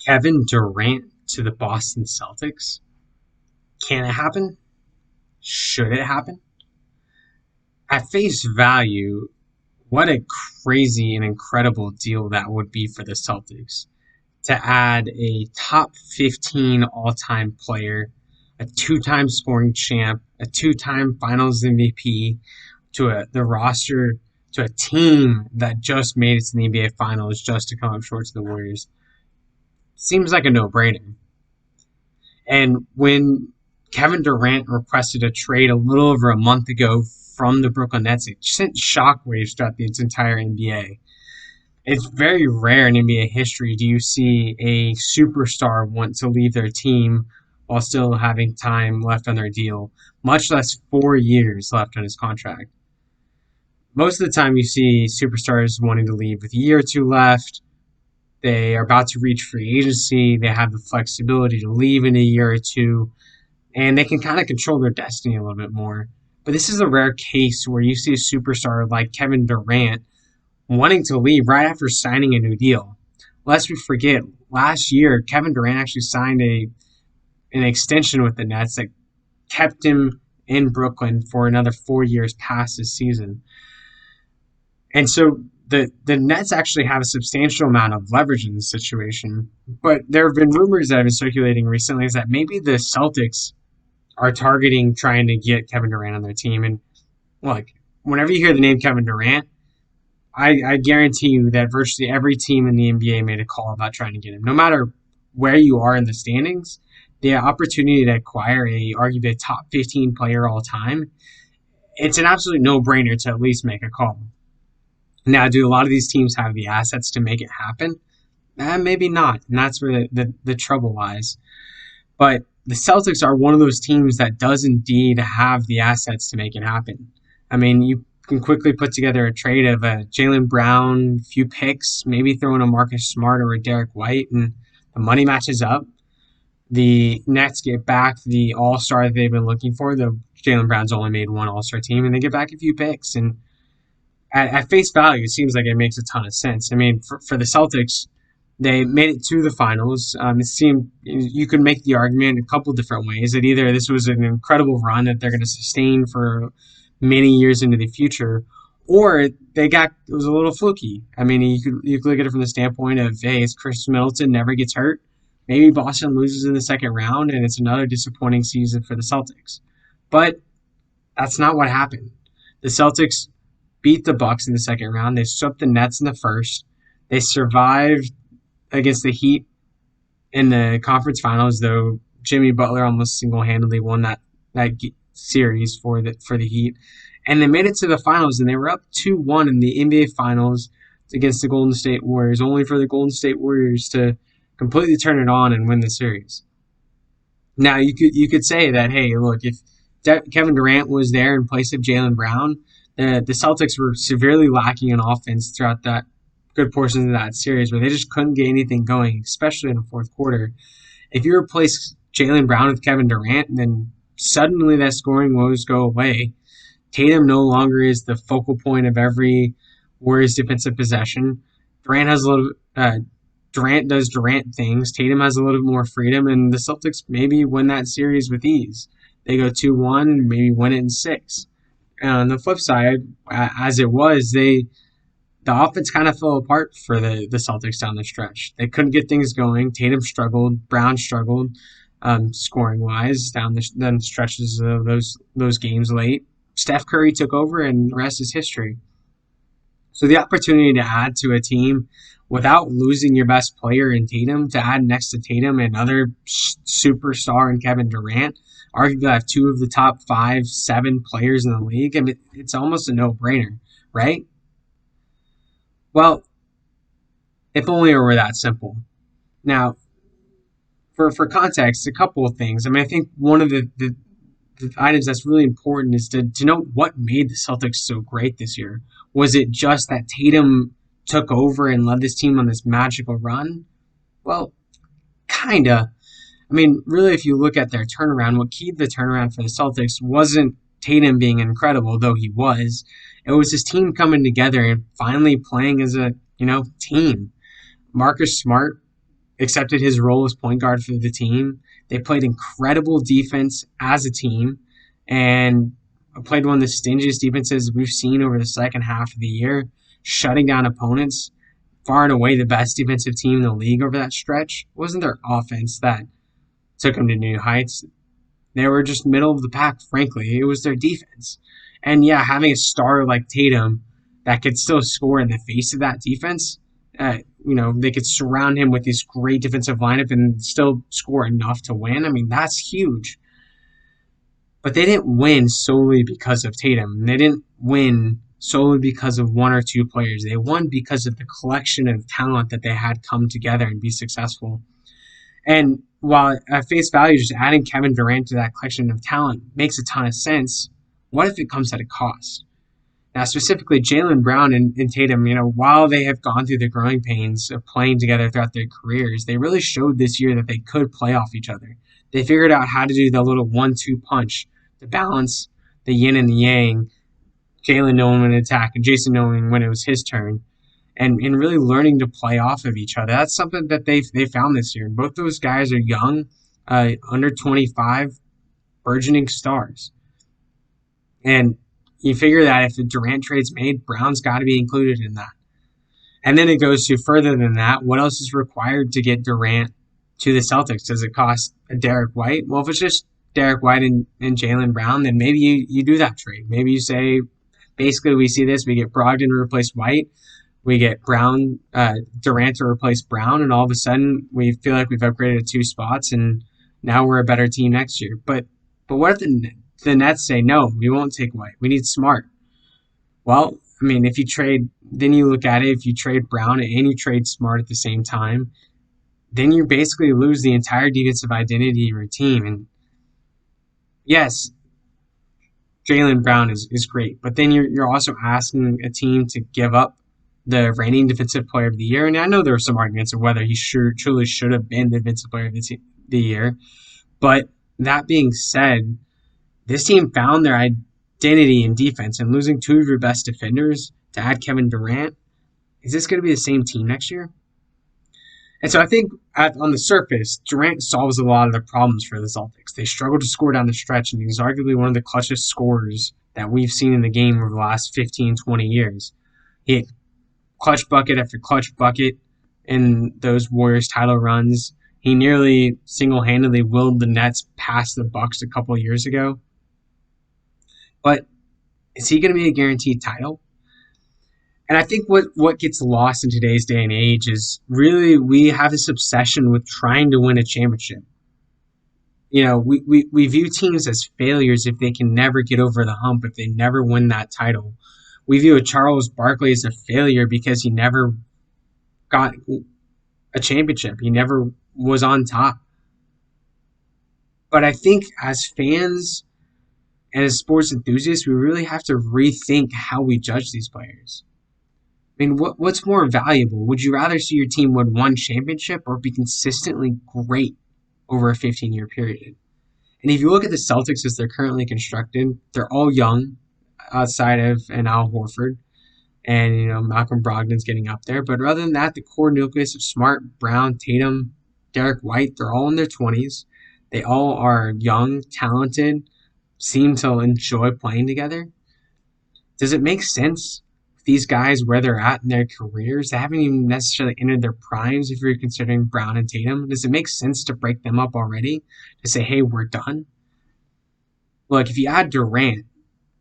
Kevin Durant to the Boston Celtics. Can it happen? Should it happen? At face value, what a crazy and incredible deal that would be for the Celtics to add a top 15 all-time player, a two-time scoring champ, a two-time Finals MVP to the roster, to a team that just made it to the NBA Finals just to come up short to the Warriors. Seems like a no-brainer. And when Kevin Durant requested a trade a little over a month ago from the Brooklyn Nets, it sent shockwaves throughout the entire NBA. It's very rare in NBA history do you see a superstar want to leave their team while still having time left on their deal, much less 4 years left on his contract. Most of the time you see superstars wanting to leave with a year or two left. They are about to reach free agency. They have the flexibility to leave in a year or two, and they can kind of control their destiny a little bit more. But this is a rare case where you see a superstar like Kevin Durant wanting to leave right after signing a new deal. Lest we forget, last year, Kevin Durant actually signed an extension with the Nets that kept him in Brooklyn for another 4 years past this season. And so the Nets actually have a substantial amount of leverage in this situation. But there have been rumors that have been circulating recently is that maybe the Celtics are targeting trying to get Kevin Durant on their team. And look, whenever you hear the name Kevin Durant, I guarantee you that virtually every team in the NBA made a call about trying to get him. No matter where you are in the standings, the opportunity to acquire arguably a top 15 player all time, it's an absolute no-brainer to at least make a call. Now, do a lot of these teams have the assets to make it happen? Maybe not, and that's where the trouble lies. But the Celtics are one of those teams that does indeed have the assets to make it happen. I mean, you can quickly put together a trade of a Jaylen Brown, few picks, maybe throw in a Marcus Smart or a Derek White, and the money matches up. The Nets get back the all-star that they've been looking for. The Jaylen Brown's only made one all-star team, and they get back a few picks. And at face value, it seems like it makes a ton of sense. I mean, for the Celtics, they made it to the finals. It seemed you could make the argument a couple different ways that either this was an incredible run that they're going to sustain for many years into the future, or it was a little fluky. I mean, you could look at it from the standpoint of, hey, Chris Middleton never gets hurt. Maybe Boston loses in the second round, and it's another disappointing season for the Celtics. But that's not what happened. The Celtics beat the Bucks in the second round. They swept the Nets in the first. They survived against the Heat in the conference finals, though Jimmy Butler almost single-handedly won that series for the Heat. And they made it to the finals, and they were up 2-1 in the NBA Finals against the Golden State Warriors, only for the Golden State Warriors to completely turn it on and win the series. Now, you could say that, hey, look, if Kevin Durant was there in place of Jaylen Brown, the Celtics were severely lacking in offense throughout that good portions of that series where they just couldn't get anything going, especially in the fourth quarter. If you replace Jaylen Brown with Kevin Durant, then suddenly that scoring woes go away. Tatum no longer is the focal point of every Warriors defensive possession. Durant does Durant things. Tatum has a little bit more freedom, and the Celtics maybe win that series with ease. They go 2-1, maybe win it in 6. And on the flip side, as it was, the offense kind of fell apart for the Celtics down the stretch. They couldn't get things going. Tatum struggled. Brown struggled, scoring-wise, down the stretches of those games late. Steph Curry took over, and the rest is history. So the opportunity to add to a team without losing your best player in Tatum, to add next to Tatum another superstar in Kevin Durant, arguably have two of the top 5-7 players in the league. I mean, it's almost a no-brainer, right? Well, if only it were that simple. Now, for context, a couple of things. I mean, I think one of the items that's really important is to know what made the Celtics so great this year. Was it just that Tatum took over and led this team on this magical run? Well, kinda. I mean, really, if you look at their turnaround, what keyed the turnaround for the Celtics wasn't Tatum being incredible, though he was. It was his team coming together and finally playing as a, team. Marcus Smart accepted his role as point guard for the team. They played incredible defense as a team and played one of the stingiest defenses we've seen over the second half of the year, shutting down opponents. Far and away the best defensive team in the league over that stretch. It wasn't their offense that took them to new heights. They were just middle of the pack, frankly. It was their defense. And yeah, having a star like Tatum that could still score in the face of that defense, they could surround him with this great defensive lineup and still score enough to win. I mean, that's huge. But they didn't win solely because of Tatum. They didn't win solely because of one or two players. They won because of the collection of talent that they had come together and be successful. And while at face value, just adding Kevin Durant to that collection of talent makes a ton of sense, what if it comes at a cost? Now, specifically, Jaylen Brown and Tatum, while they have gone through the growing pains of playing together throughout their careers, they really showed this year that they could play off each other. They figured out how to do the little 1-2 punch to balance the yin and the yang, Jaylen knowing when to attack and Jason knowing when it was his turn, and really learning to play off of each other. That's something that they found this year. And both those guys are young, under 25, burgeoning stars. And you figure that if the Durant trade's made, Brown's got to be included in that. And then it goes to further than that. What else is required to get Durant to the Celtics? Does it cost a Derek White? Well, if it's just Derek White and Jaylen Brown, then maybe you do that trade. Maybe you say, basically we see this, we get Brogdon to replace White, we get Durant to replace Brown, and all of a sudden we feel like we've upgraded 2 spots, and now we're a better team next year. But what if the Nets say, no, we won't take White, we need Smart? Well, I mean, if you trade, then you look at it, if you trade Brown and you trade Smart at the same time, then you basically lose the entire defensive identity of your team. And yes, Jaylen Brown is great, but then you're also asking a team to give up the reigning Defensive Player of the Year. And I know there were some arguments of whether he truly should have been the Defensive Player of the Year. But that being said, this team found their identity in defense, and losing 2 of your best defenders to add Kevin Durant, is this going to be the same team next year? And so I think on the surface, Durant solves a lot of the problems for the Celtics. They struggle to score down the stretch, and he's arguably one of the clutchest scorers that we've seen in the game over the last 15, 20 years. He hit clutch bucket after clutch bucket in those Warriors title runs. He nearly single-handedly willed the Nets past the Bucks a couple of years ago. But is he going to be a guaranteed title? And I think what gets lost in today's day and age is really we have this obsession with trying to win a championship. We view teams as failures if they can never get over the hump, if they never win that title. We view a Charles Barkley as a failure because he never got a championship. He never was on top. But I think as fans and as sports enthusiasts, we really have to rethink how we judge these players. I mean, what's more valuable? Would you rather see your team win one championship or be consistently great over a 15-year period? And if you look at the Celtics as they're currently constructed, they're all young outside of Al Horford. And, Malcolm Brogdon's getting up there. But other than that, the core nucleus of Smart, Brown, Tatum, Derek White, they're all in their 20s. They all are young, talented, seem to enjoy playing together. Does it make sense with these guys where they're at in their careers? They haven't even necessarily entered their primes if you're considering Brown and Tatum. Does it make sense to break them up already? To say, hey, we're done? Look, if you add Durant,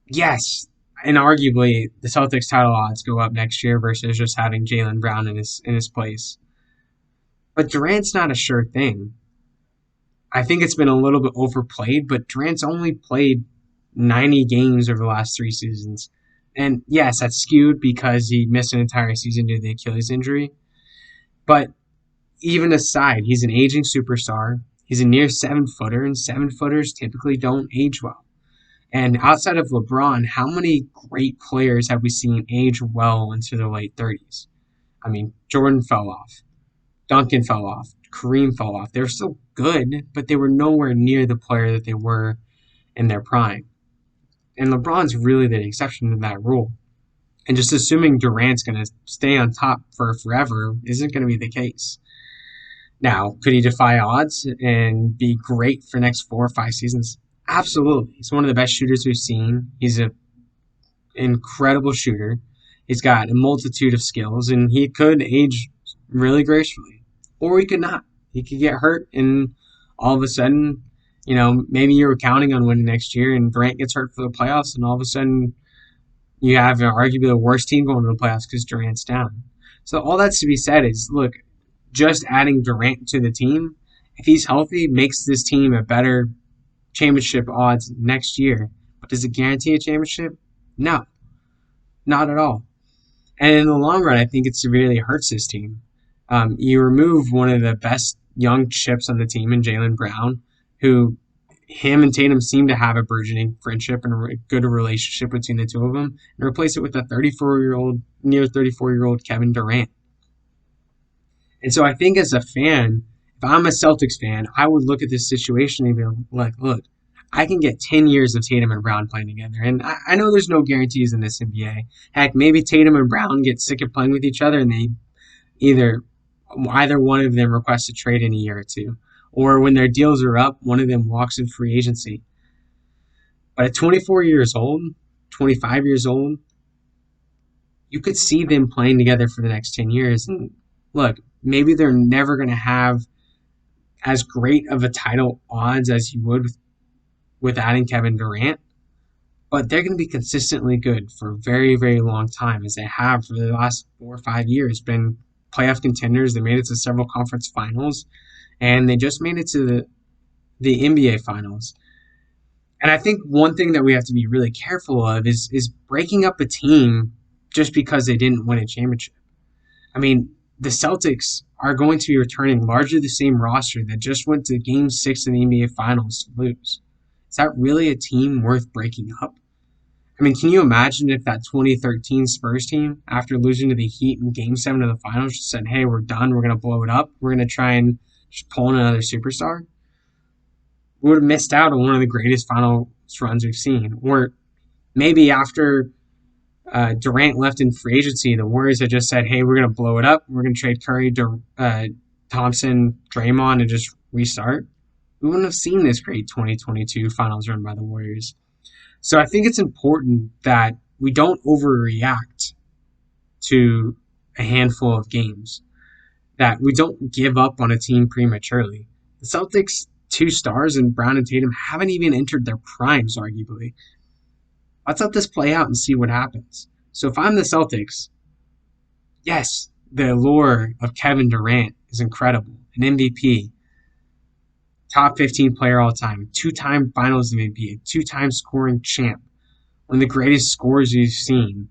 yes, and arguably the Celtics title odds go up next year versus just having Jaylen Brown in his place. But Durant's not a sure thing. I think it's been a little bit overplayed, but Durant's only played 90 games over the last 3 seasons. And yes, that's skewed because he missed an entire season due to the Achilles injury. But even aside, he's an aging superstar. He's a near 7-footer, and 7-footers typically don't age well. And outside of LeBron, how many great players have we seen age well into their late 30s? I mean, Jordan fell off. Duncan fell off. Kareem fell off. They were still good, but they were nowhere near the player that they were in their prime. And LeBron's really the exception to that rule. And just assuming Durant's going to stay on top for forever isn't going to be the case. Now, could he defy odds and be great for the next 4 or 5 seasons? Absolutely. He's one of the best shooters we've seen. He's an incredible shooter. He's got a multitude of skills, and he could age really gracefully. Or he could not. He could get hurt, and all of a sudden, maybe you were counting on winning next year, and Durant gets hurt for the playoffs, and all of a sudden, you have arguably the worst team going to the playoffs because Durant's down. So all that's to be said is, look, just adding Durant to the team, if he's healthy, makes this team a better championship odds next year. But does it guarantee a championship? No, not at all. And in the long run, I think it severely hurts this team. You remove one of the best young chips on the team in Jaylen Brown, who him and Tatum seem to have a burgeoning friendship and a good relationship between the two of them, and replace it with a near 34-year-old Kevin Durant. And so I think as a fan, if I'm a Celtics fan, I would look at this situation and be like, look, I can get 10 years of Tatum and Brown playing together. And I know there's no guarantees in this NBA. Heck, maybe Tatum and Brown get sick of playing with each other and they either one of them requests a trade in a year or two. Or when their deals are up, one of them walks in free agency. But at 24 years old, 25 years old, you could see them playing together for the next 10 years. And look, maybe they're never going to have as great of a title odds as you would with adding Kevin Durant, but they're going to be consistently good for a very, very long time, as they have for the last 4 or 5 years. Been playoff contenders. They made it to several conference finals, and they just made it to the NBA finals. And I think one thing that we have to be really careful of is breaking up a team just because they didn't win a championship. I mean, the Celtics are going to be returning largely the same roster that just went to Game 6 of the NBA Finals to lose. Is that really a team worth breaking up? I mean, can you imagine if that 2013 Spurs team, after losing to the Heat in Game 7 of the Finals, just said, hey, we're done, we're going to blow it up, we're going to try and just pull in another superstar? We would have missed out on one of the greatest finals runs we've seen. Or maybe after Durant left in free agency, the Warriors had just said, hey, we're going to blow it up, we're going to trade Curry, Thompson, Draymond, and just restart. We wouldn't have seen this great 2022 finals run by the Warriors. So I think it's important that we don't overreact to a handful of games, that we don't give up on a team prematurely. The Celtics' 2 stars in Brown and Tatum haven't even entered their primes, arguably. Let's let this play out and see what happens. So if I'm the Celtics, yes, the allure of Kevin Durant is incredible. An MVP, top 15 player all time, 2-time finals MVP, 2-time scoring champ, one of the greatest scorers you've seen,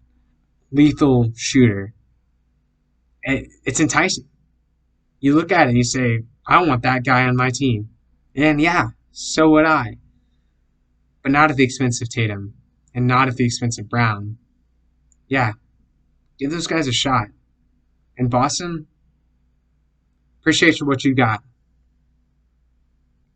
lethal shooter. It's enticing. You look at it and you say, I want that guy on my team. And yeah, so would I. But not at the expense of Tatum and not at the expense of Brown. Yeah, give those guys a shot. And Boston, appreciate what you got.